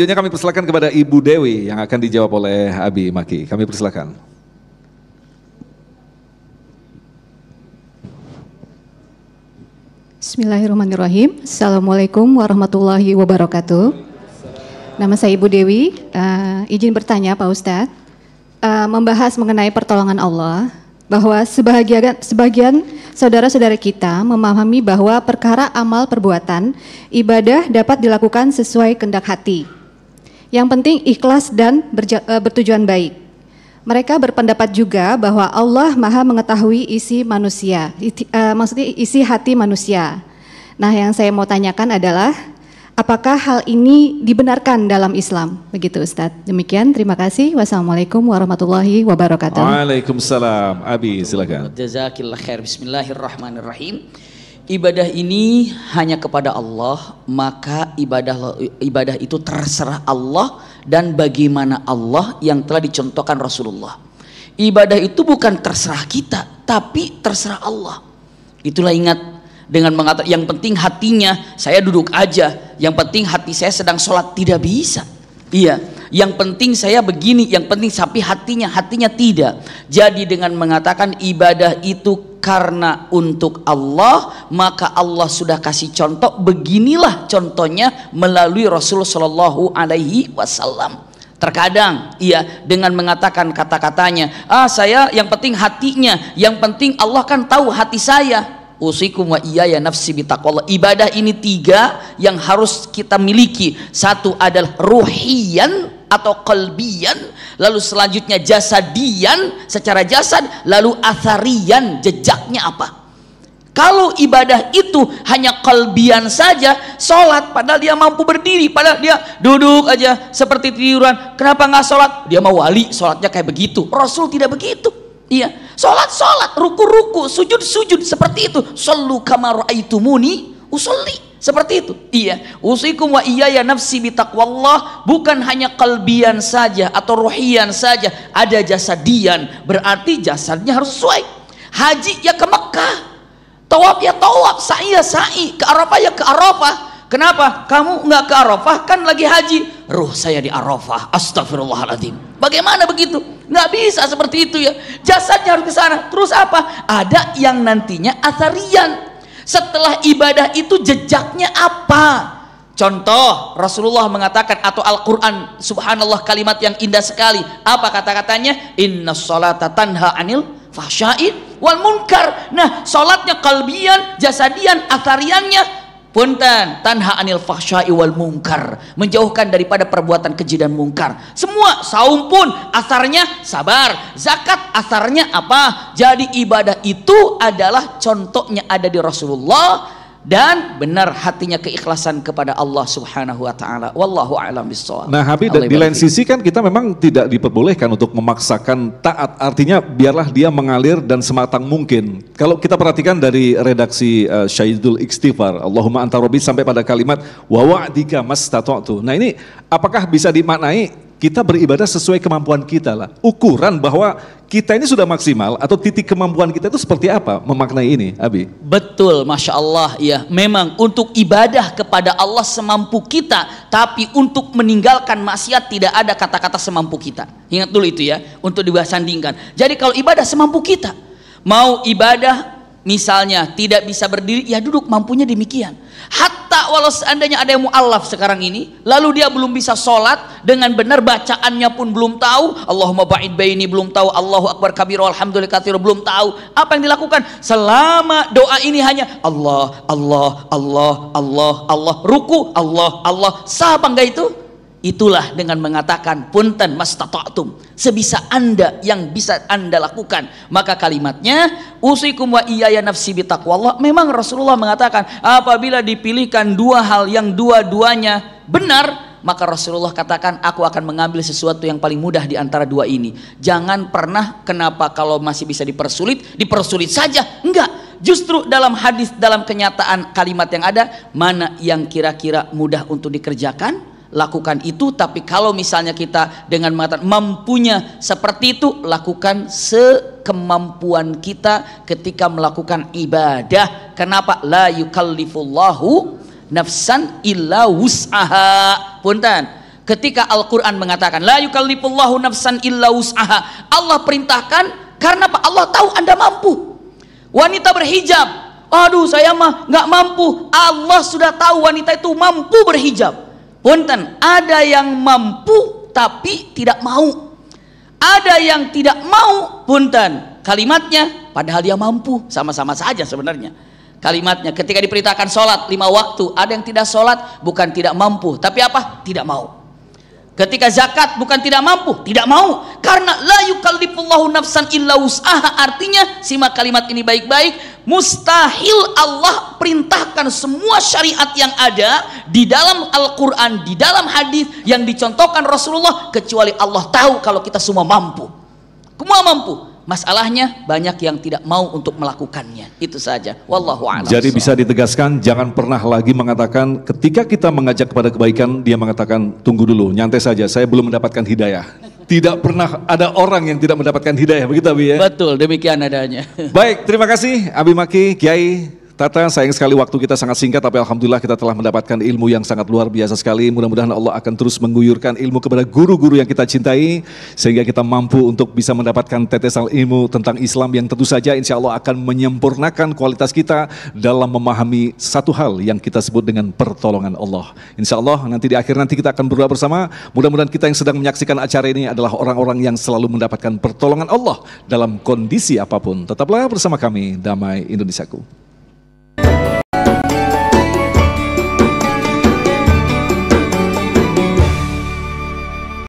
selanjutnya kami persilakan kepada Ibu Dewi yang akan dijawab oleh Abi Maki. Kami persilakan. Bismillahirrahmanirrahim. Assalamualaikum warahmatullahi wabarakatuh. Nama saya Ibu Dewi. Izin bertanya Pak Ustadz, membahas mengenai pertolongan Allah, bahwa sebagian saudara-saudara kita memahami bahwa perkara amal perbuatan ibadah dapat dilakukan sesuai kehendak hati. Yang penting ikhlas dan bertujuan baik. Mereka berpendapat juga bahwa Allah Maha mengetahui isi manusia, maksudnya isi hati manusia. Nah, yang saya mau tanyakan adalah apakah hal ini dibenarkan dalam Islam? Begitu Ustadz. Demikian, terima kasih. Wassalamualaikum warahmatullahi wabarakatuh. Waalaikumsalam. Abi, silakan. Jazakillah khair. Bismillahirrahmanirrahim. Ibadah ini hanya kepada Allah, maka ibadah itu terserah Allah dan bagaimana Allah yang telah dicontohkan Rasulullah. Ibadah itu bukan terserah kita, tapi terserah Allah. Itulah ingat dengan mengatakan yang penting hatinya saya duduk aja, yang penting hati saya sedang sholat, tidak bisa. Iya, yang penting saya begini, yang penting tapi hatinya tidak. Jadi dengan mengatakan ibadah itu karena untuk Allah, maka Allah sudah kasih contoh, beginilah contohnya melalui Rasulullah Shallallahu Alaihi Wasallam. Terkadang iya dengan mengatakan kata-katanya, saya yang penting hatinya, yang penting Allah kan tahu hati saya. Usikum wa iyaya nafsi bitaqwallah. Ibadah ini 3 yang harus kita miliki. Satu adalah ruhiyan atau qalbiyan, lalu selanjutnya jasadian secara jasad, lalu atharian jejaknya apa. Kalau ibadah itu hanya qalbian saja, sholat padahal dia mampu berdiri, padahal dia duduk aja seperti tiduran, kenapa nggak sholat? Dia mau wali, sholatnya kayak begitu. Rasul tidak begitu. Iya, sholat, ruku, sujud, seperti itu. Shallu kama ra'aitumuni usolli, seperti itu. Iya, usikum wa iyaya nafsi bitaqwallah, bukan hanya kalbian saja atau ruhian saja, ada jasadian, berarti jasadnya harus sesuai. Haji ya ke Mekah, tawaf ya tawaf, sa'i ya sa'i, ke Arafah ya ke Arafah. Kenapa? Kamu nggak ke Arafah kan lagi haji, ruh saya di Arafah, astagfirullahaladzim. Bagaimana begitu? Nggak bisa seperti itu ya. Jasadnya harus ke sana. Terus apa? Ada yang nantinya atharian. Setelah ibadah itu jejaknya apa? Contoh Rasulullah mengatakan atau Al-Quran, subhanallah kalimat yang indah sekali. Apa kata-katanya? Inna sholata tanha anil fahsyai wal munkar. Nah, sholatnya kalbian, jasadian, athariannya punten tanha anil fahsyai wal munkar, menjauhkan daripada perbuatan keji dan mungkar. Semua saum pun asarnya sabar, zakat asarnya apa? Jadi ibadah itu adalah contohnya ada di Rasulullah dan benar hatinya keikhlasan kepada Allah Subhanahu wa taala. Wallahu a'lam bishawab. Nah, Habib, di lain sisi kan kita memang tidak diperbolehkan untuk memaksakan taat. Artinya biarlah dia mengalir dan sematang mungkin. Kalau kita perhatikan dari redaksi Syahidul Istighfar, Allahumma anta rabbi sampai pada kalimat wa wa'dika mastata'tu. Nah, ini apakah bisa dimaknai kita beribadah sesuai kemampuan kita lah. Ukuran bahwa kita ini sudah maksimal atau titik kemampuan kita itu seperti apa memaknai ini, Abi? Betul, Masya Allah ya. Memang untuk ibadah kepada Allah semampu kita, tapi untuk meninggalkan maksiat tidak ada kata-kata semampu kita. Ingat dulu itu ya, untuk dibandingkan. Jadi kalau ibadah semampu kita, mau ibadah misalnya tidak bisa berdiri, ya duduk mampunya demikian. Hatta walau seandainya ada yang mu'allaf sekarang ini, lalu dia belum bisa sholat dengan benar, bacaannya pun belum tahu, Allahumma ba'id baini belum tahu, Allahu akbar kabir walhamdulillah katsir belum tahu, apa yang dilakukan? Selama doa ini hanya Allah, Allah, Allah, Allah, Allah, ruku, Allah, Allah, sah apa enggak itu? Itulah dengan mengatakan punten mastata'tum, sebisa anda yang bisa anda lakukan. Maka kalimatnya usikum wa iyaya nafsi bitaqwallah. Memang Rasulullah mengatakan apabila dipilihkan 2 hal yang dua-duanya benar, maka Rasulullah katakan aku akan mengambil sesuatu yang paling mudah di antara 2 ini. Jangan pernah kenapa kalau masih bisa dipersulit saja. Enggak, justru dalam hadis, dalam kenyataan kalimat yang ada, mana yang kira-kira mudah untuk dikerjakan, lakukan itu. Tapi kalau misalnya kita dengan mengatakan mampunya seperti itu, lakukan sekemampuan kita ketika melakukan ibadah. Kenapa? La yukallifullahu nafsan illa wus'aha. Punten, ketika Al-Quran mengatakan la yukallifullahu nafsan illa wus'aha, Allah perintahkan karena apa? Allah tahu Anda mampu. Wanita berhijab, aduh saya mah nggak mampu. Allah sudah tahu wanita itu mampu berhijab. Punten, ada yang mampu tapi tidak mau. Ada yang tidak mau, punten, kalimatnya padahal dia mampu, sama-sama saja sebenarnya. Kalimatnya ketika diperintahkan sholat 5 waktu, ada yang tidak sholat bukan tidak mampu, tapi apa? Tidak mau. Ketika zakat bukan tidak mampu, tidak mau, karena la yukallifullahu nafsan illa wus'aha. Artinya, simak kalimat ini baik-baik, mustahil Allah perintahkan semua syariat yang ada di dalam Al-Quran, di dalam hadis yang dicontohkan Rasulullah, kecuali Allah tahu kalau kita semua mampu. Semua mampu. Masalahnya banyak yang tidak mau untuk melakukannya. Itu saja. Wallahu a'lam. Jadi bisa ditegaskan, jangan pernah lagi mengatakan ketika kita mengajak kepada kebaikan, dia mengatakan tunggu dulu, nyantai saja, saya belum mendapatkan hidayah. Tidak pernah ada orang yang tidak mendapatkan hidayah, begitu Abi ya? Betul, demikian adanya. Baik, terima kasih Abi Maki, Kiai Tata. Sayang sekali waktu kita sangat singkat, tapi alhamdulillah kita telah mendapatkan ilmu yang sangat luar biasa sekali. Mudah-mudahan Allah akan terus mengguyurkan ilmu kepada guru-guru yang kita cintai, sehingga kita mampu untuk bisa mendapatkan tetesan ilmu tentang Islam yang tentu saja insya Allah akan menyempurnakan kualitas kita dalam memahami satu hal yang kita sebut dengan pertolongan Allah. Insya Allah nanti di akhir nanti kita akan berdoa bersama. Mudah-mudahan kita yang sedang menyaksikan acara ini adalah orang-orang yang selalu mendapatkan pertolongan Allah dalam kondisi apapun. Tetaplah bersama kami, Damai Indonesiaku.